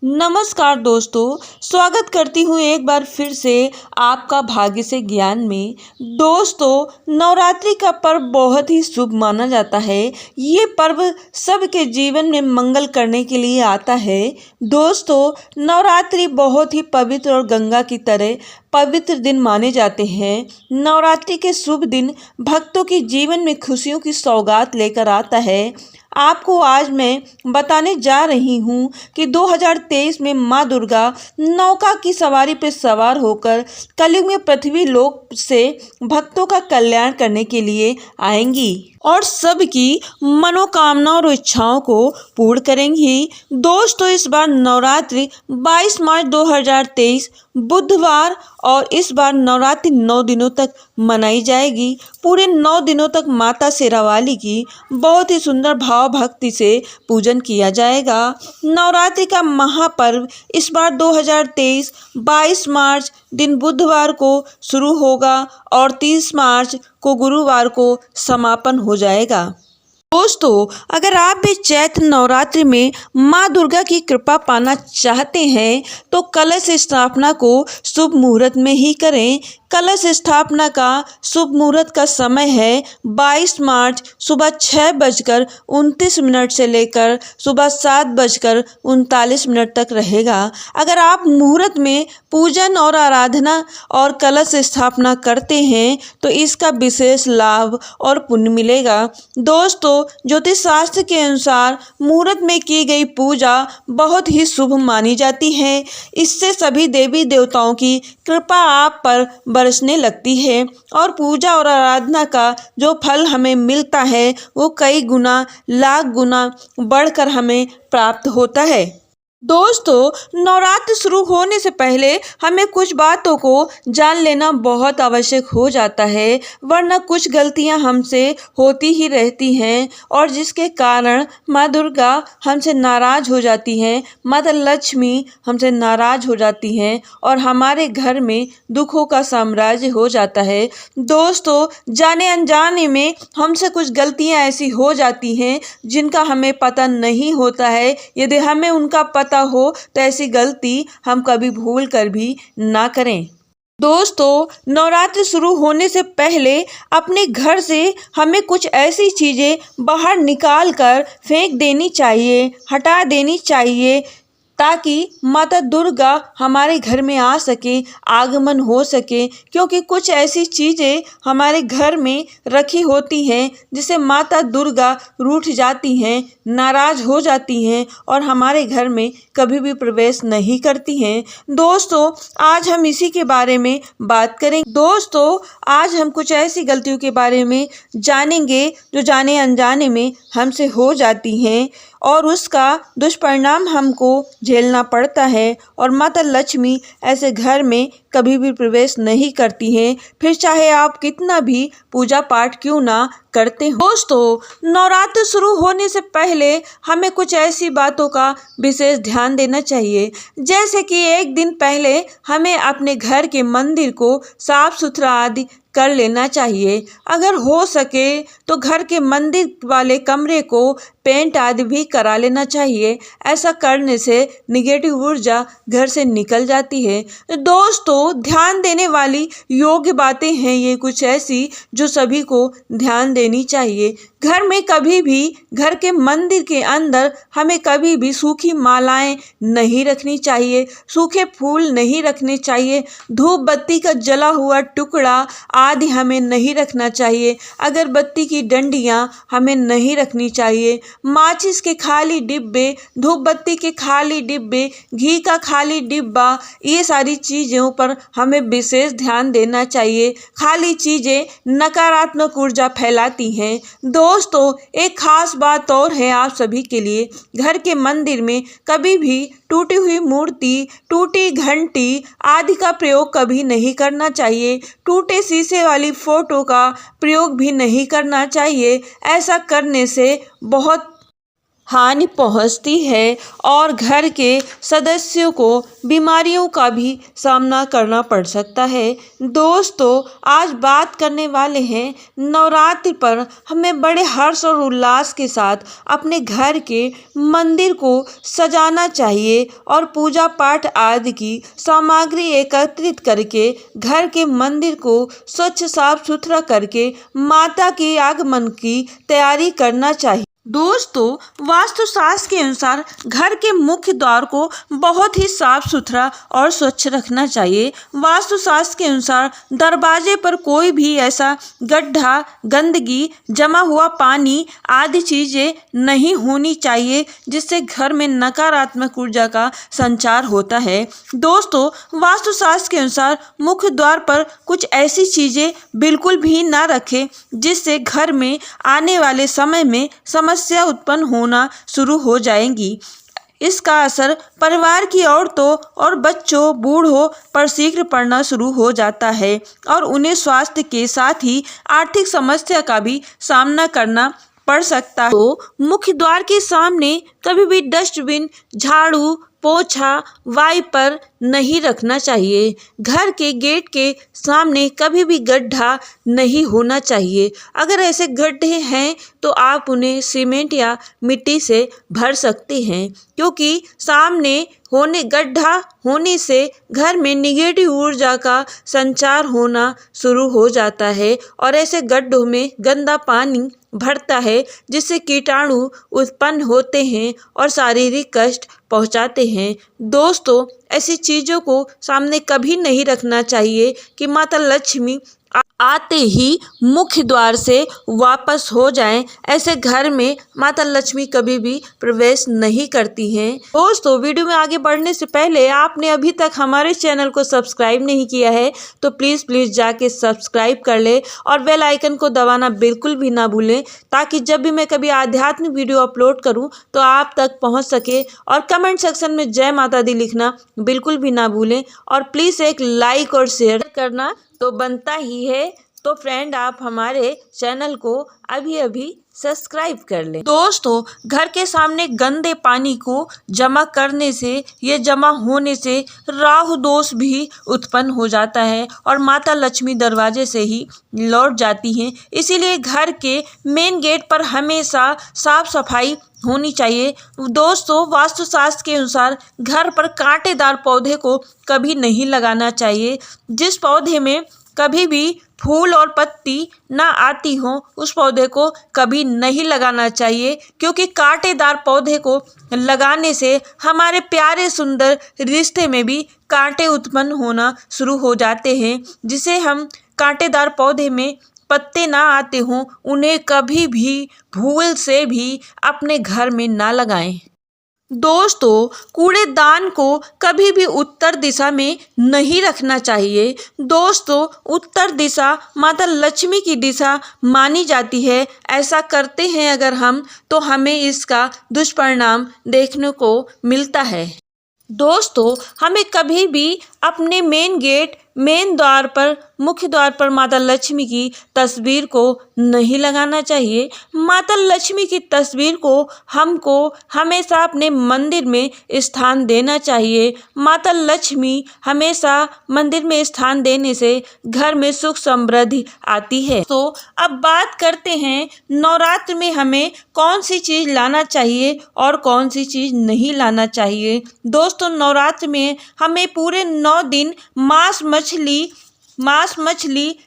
नमस्कार दोस्तों, स्वागत करती हूँ एक बार फिर से आपका भाग्य से ज्ञान में। दोस्तों, नवरात्रि का पर्व बहुत ही शुभ माना जाता है। ये पर्व सबके जीवन में मंगल करने के लिए आता है। दोस्तों, नवरात्रि बहुत ही पवित्र और गंगा की तरह पवित्र दिन माने जाते हैं। नवरात्रि के शुभ दिन भक्तों के जीवन में खुशियों की सौगात लेकर आता है। आपको आज मैं बताने जा रही हूँ कि 2023 में माँ दुर्गा नौका की सवारी पर सवार होकर कलयुग में पृथ्वी लोक से भक्तों का कल्याण करने के लिए आएंगी और सबकी मनोकामनाओं और इच्छाओं को पूर्ण करेंगी। दोस्तों, इस बार नवरात्रि 22 मार्च 2023 बुधवार और इस बार नवरात्रि 9 दिनों तक मनाई जाएगी। पूरे 9 दिनों तक माता शेरावाली की बहुत ही सुंदर भाव भक्ति से पूजन किया जाएगा। नवरात्रि का महापर्व इस बार 2023 22 मार्च दिन बुधवार को शुरू होगा और 30 मार्च को गुरुवार को समापन हो जाएगा। दोस्तों, अगर आप भी चैत्र नवरात्रि में माँ दुर्गा की कृपा पाना चाहते हैं तो कलश स्थापना को शुभ मुहूर्त में ही करें। कलश स्थापना का शुभ मुहूर्त का समय है 22 मार्च सुबह 6:29 से लेकर सुबह 7:39 तक रहेगा। अगर आप मुहूर्त में पूजन और आराधना और कलश स्थापना करते हैं तो इसका विशेष लाभ और पुण्य मिलेगा। दोस्तों, ज्योतिष शास्त्र के अनुसार मुहूर्त में की गई पूजा बहुत ही शुभ मानी जाती है। इससे सभी देवी देवताओं की कृपा आप पर बरसने लगती है और पूजा और आराधना का जो फल हमें मिलता है वो कई गुना लाख गुना बढ़कर हमें प्राप्त होता है। दोस्तों, नवरात्र शुरू होने से पहले हमें कुछ बातों को जान लेना बहुत आवश्यक हो जाता है, वरना कुछ गलतियां हमसे होती ही रहती हैं और जिसके कारण माँ दुर्गा हमसे नाराज हो जाती हैं, माता लक्ष्मी हमसे नाराज हो जाती हैं और हमारे घर में दुखों का साम्राज्य हो जाता है। दोस्तों, जाने अनजाने में हमसे कुछ गलतियां ऐसी हो जाती हैं जिनका हमें पता नहीं होता है। यदि हमें उनका पता हो तो ऐसी गलती हम कभी भूल कर भी ना करें। दोस्तों, नवरात्रि शुरू होने से पहले अपने घर से हमें कुछ ऐसी चीज़ें बाहर निकाल कर फेंक देनी चाहिए, हटा देनी चाहिए ताकि माता दुर्गा हमारे घर में आ सके, आगमन हो सके। क्योंकि कुछ ऐसी चीज़ें हमारे घर में रखी होती हैं जिसे माता दुर्गा रूठ जाती हैं, नाराज हो जाती हैं और हमारे घर में कभी भी प्रवेश नहीं करती हैं। दोस्तों, आज हम इसी के बारे में बात करेंगे। दोस्तों, आज हम कुछ ऐसी गलतियों के बारे में जानेंगे जो जाने अनजाने में हमसे हो जाती हैं और उसका दुष्परिणाम हमको झेलना पड़ता है और माता लक्ष्मी ऐसे घर में कभी भी प्रवेश नहीं करती हैं, फिर चाहे आप कितना भी पूजा पाठ क्यों ना करते हो। दोस्तों, नवरात्र शुरू होने से पहले हमें कुछ ऐसी बातों का विशेष ध्यान देना चाहिए, जैसे कि एक दिन पहले हमें अपने घर के मंदिर को साफ सुथरा आदि कर लेना चाहिए। अगर हो सके तो घर के मंदिर वाले कमरे को पेंट आदि भी करा लेना चाहिए। ऐसा करने से निगेटिव ऊर्जा घर से निकल जाती है। दोस्तों, ध्यान देने वाली योग्य बातें हैं ये कुछ ऐसी जो सभी को ध्यान देनी चाहिए। घर में कभी भी, घर के मंदिर के अंदर हमें कभी भी सूखी मालाएं नहीं रखनी चाहिए, सूखे फूल नहीं रखने चाहिए, धूप बत्ती का जला हुआ टुकड़ा आदि हमें नहीं रखना चाहिए, अगरबत्ती की डंडियां हमें नहीं रखनी चाहिए, माचिस के खाली डिब्बे, धूप बत्ती के खाली डिब्बे, घी का खाली डिब्बा, ये सारी चीज़ों पर हमें विशेष ध्यान देना चाहिए। खाली चीज़ें नकारात्मक ऊर्जा फैलाती हैं। दोस्तों, एक खास बात और है आप सभी के लिए, घर के मंदिर में कभी भी टूटी हुई मूर्ति, टूटी घंटी आदि का प्रयोग कभी नहीं करना चाहिए। टूटे शीशे वाली फोटो का प्रयोग भी नहीं करना चाहिए। ऐसा करने से बहुत हानि पहुंचती है और घर के सदस्यों को बीमारियों का भी सामना करना पड़ सकता है। दोस्तों, आज बात करने वाले हैं नवरात्रि पर हमें बड़े हर्ष और उल्लास के साथ अपने घर के मंदिर को सजाना चाहिए और पूजा पाठ आदि की सामग्री एकत्रित करके घर के मंदिर को स्वच्छ साफ सुथरा करके माता के आगमन की तैयारी करना चाहिए। दोस्तों, वास्तुशास्त्र के अनुसार घर के मुख्य द्वार को बहुत ही साफ सुथरा और स्वच्छ रखना चाहिए। वास्तुशास्त्र के अनुसार दरवाजे पर कोई भी ऐसा गड्ढा, गंदगी, जमा हुआ पानी आदि चीजें नहीं होनी चाहिए जिससे घर में नकारात्मक ऊर्जा का संचार होता है। दोस्तों, वास्तुशास्त्र के अनुसार मुख्य द्वार पर कुछ ऐसी चीजें बिल्कुल भी ना रखें जिससे घर में आने वाले समय में समस्या उत्पन्न होना शुरू हो जाएंगी। इसका असर परिवार की औरतों और बच्चों, बूढ़ों पर शीघ्र पड़ना शुरू हो जाता है और उन्हें स्वास्थ्य के साथ ही आर्थिक समस्या का भी सामना करना पड़ सकता है। तो मुख्य द्वार के सामने कभी भी डस्टबिन, झाड़ू, पोछा, वाइपर नहीं रखना चाहिए। घर के गेट के सामने कभी भी गड्ढा नहीं होना चाहिए। अगर ऐसे गड्ढे हैं तो आप उन्हें सीमेंट या मिट्टी से भर सकते हैं, क्योंकि सामने गड्ढा होने से घर में निगेटिव ऊर्जा का संचार होना शुरू हो जाता है और ऐसे गड्ढों में गंदा पानी भरता है जिससे कीटाणु उत्पन्न होते हैं और शारीरिक कष्ट पहुंचाते हैं। दोस्तों, ऐसी चीज़ों को सामने कभी नहीं रखना चाहिए कि माता लक्ष्मी आते ही मुख्य द्वार से वापस हो जाएं। ऐसे घर में माता लक्ष्मी कभी भी प्रवेश नहीं करती हैं। दोस्तों, वीडियो में आगे बढ़ने से पहले आपने अभी तक हमारे चैनल को सब्सक्राइब नहीं किया है तो प्लीज़ जाके सब्सक्राइब कर ले और बेल आइकन को दबाना बिल्कुल भी ना भूलें, ताकि जब भी मैं कभी आध्यात्मिक वीडियो अपलोड करूं तो आप तक पहुंच सके। और कमेंट सेक्शन में जय माता दी लिखना बिल्कुल भी ना भूलें और प्लीज़ एक लाइक और शेयर करना तो बनता ही है। तो फ्रेंड, आप हमारे चैनल को अभी सब्सक्राइब कर लें। दोस्तों, घर के सामने गंदे पानी को जमा करने से, ये जमा होने से राहु दोष भी उत्पन्न हो जाता है और माता लक्ष्मी दरवाजे से ही लौट जाती हैं। इसीलिए घर के मेन गेट पर हमेशा साफ सफाई होनी चाहिए। दोस्तों, वास्तुशास्त्र के अनुसार घर पर कांटेदार पौधे को कभी नहीं लगाना चाहिए। जिस पौधे में कभी भी फूल और पत्ती ना आती हो उस पौधे को कभी नहीं लगाना चाहिए, क्योंकि कांटेदार पौधे को लगाने से हमारे प्यारे सुंदर रिश्ते में भी कांटे उत्पन्न होना शुरू हो जाते हैं। जिसे हम कांटेदार पौधे में पत्ते ना आते हों उन्हें कभी भी भूल से भी अपने घर में ना लगाएं। दोस्तों, कूड़ेदान को कभी भी उत्तर दिशा में नहीं रखना चाहिए। दोस्तों, उत्तर दिशा माता लक्ष्मी की दिशा मानी जाती है। ऐसा करते हैं अगर हम तो हमें इसका दुष्परिणाम देखने को मिलता है। दोस्तों, हमें कभी भी अपने मेन द्वार पर, मुख्य द्वार पर माता लक्ष्मी की तस्वीर को नहीं लगाना चाहिए। माता लक्ष्मी की तस्वीर को हमको हमेशा अपने मंदिर में स्थान देना चाहिए। माता लक्ष्मी हमेशा मंदिर में स्थान देने से घर में सुख समृद्धि आती है। तो अब बात करते हैं नवरात्र में हमें कौन सी चीज़ लाना चाहिए और कौन सी चीज़ नहीं लाना चाहिए। दोस्तों, नवरात्र में हमें पूरे 9 दिन मांस मछली,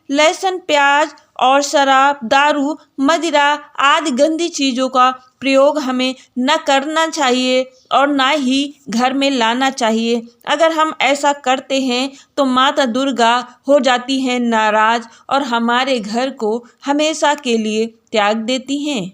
लहसुन, प्याज और शराब, दारू, मदिरा आदि गंदी चीज़ों का प्रयोग हमें न करना चाहिए और ना ही घर में लाना चाहिए। अगर हम ऐसा करते हैं तो माता दुर्गा हो जाती हैं नाराज और हमारे घर को हमेशा के लिए त्याग देती हैं।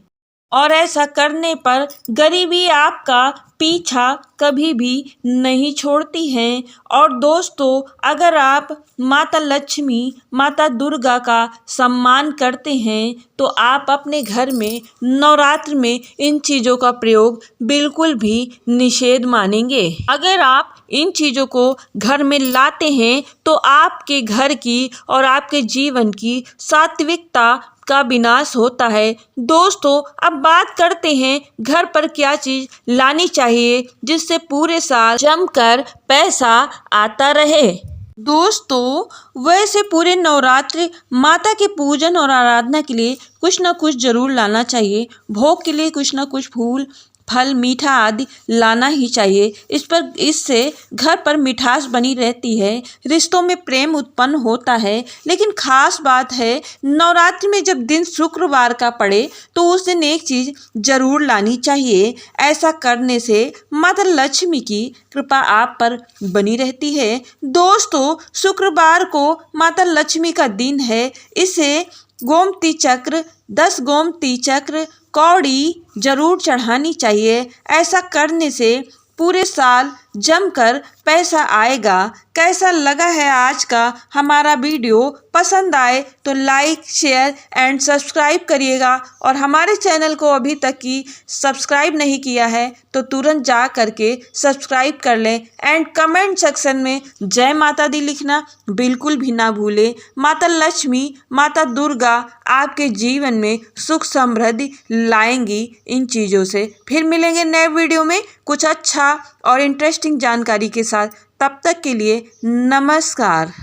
और ऐसा करने पर गरीबी आपका पीछा कभी भी नहीं छोड़ती हैं। और दोस्तों, अगर आप माता लक्ष्मी, माता दुर्गा का सम्मान करते हैं तो आप अपने घर में नवरात्र में इन चीज़ों का प्रयोग बिल्कुल भी निषेध मानेंगे। अगर आप इन चीज़ों को घर में लाते हैं तो आपके घर की और आपके जीवन की सात्विकता का विनाश होता है। दोस्तों, अब बात करते हैं घर पर क्या चीज लानी चाहिए जिससे पूरे साल जमकर पैसा आता रहे। दोस्तों, वैसे पूरे नवरात्रि माता के पूजन और आराधना के लिए कुछ न कुछ जरूर लाना चाहिए। भोग के लिए कुछ न कुछ फूल, फल, मीठा आदि लाना ही चाहिए। इससे घर पर मिठास बनी रहती है, रिश्तों में प्रेम उत्पन्न होता है। लेकिन खास बात है, नवरात्रि में जब दिन शुक्रवार का पड़े तो उस दिन एक चीज जरूर लानी चाहिए। ऐसा करने से माता लक्ष्मी की कृपा आप पर बनी रहती है। दोस्तों, शुक्रवार को माता लक्ष्मी का दिन है। इसे गोमती चक्र, 10 गोमती चक्र, कौड़ी जरूर चढ़ानी चाहिए। ऐसा करने से पूरे साल जमकर पैसा आएगा। कैसा लगा है आज का हमारा वीडियो? पसंद आए तो लाइक, शेयर एंड सब्सक्राइब करिएगा। और हमारे चैनल को अभी तक की सब्सक्राइब नहीं किया है तो तुरंत जा करके सब्सक्राइब कर लें। एंड कमेंट सेक्शन में जय माता दी लिखना बिल्कुल भी ना भूलें। माता लक्ष्मी, माता दुर्गा आपके जीवन में सुख समृद्धि लाएंगी इन चीज़ों से। फिर मिलेंगे नए वीडियो में कुछ अच्छा और इंटरेस्टिंग जानकारी के साथ। तब तक के लिए नमस्कार।